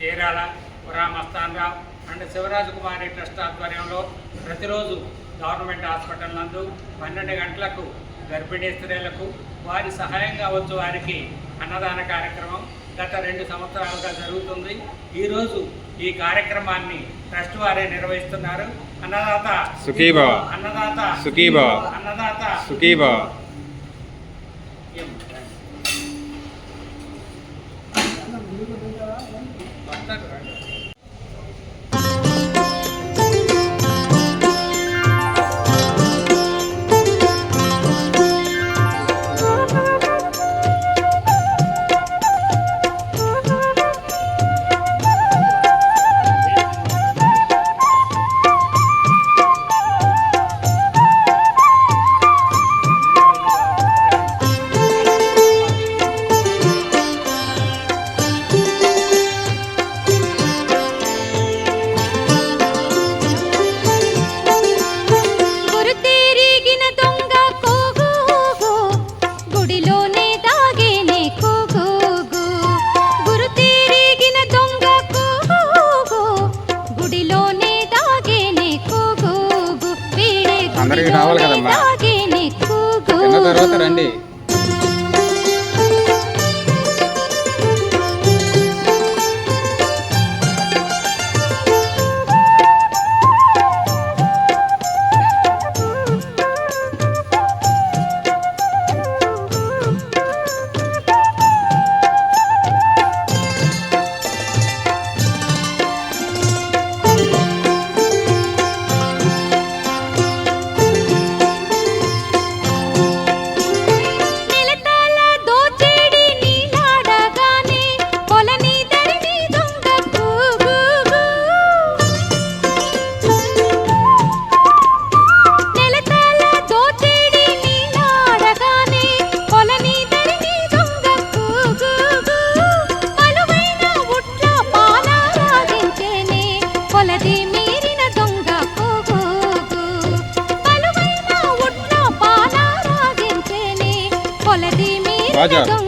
Chirala Mastanrao and Shivaraj Kumari trust ఆధ్వర్యంలో ప్రతిరోజు government hospital నందు 12 గంటలకు గర్భిణీ స్త్రీలకు వారి సహాయంగా వచ్చు వారికి అన్నదాన కార్యక్రమం గత 2 సంవత్సరాలుగా జరుగుతుంది. ఈరోజు ఈ కార్యక్రమాన్ని ట్రస్ట్ వారే నిర్వహిస్తున్నారు. అన్నదాత సుఖీభవ, అన్నదాత సుఖీభవ, అన్నదాత సుఖీభవ. అందరికీ రావాలి కదమ్మా, తిన్న తర్వాత రండి. రాజా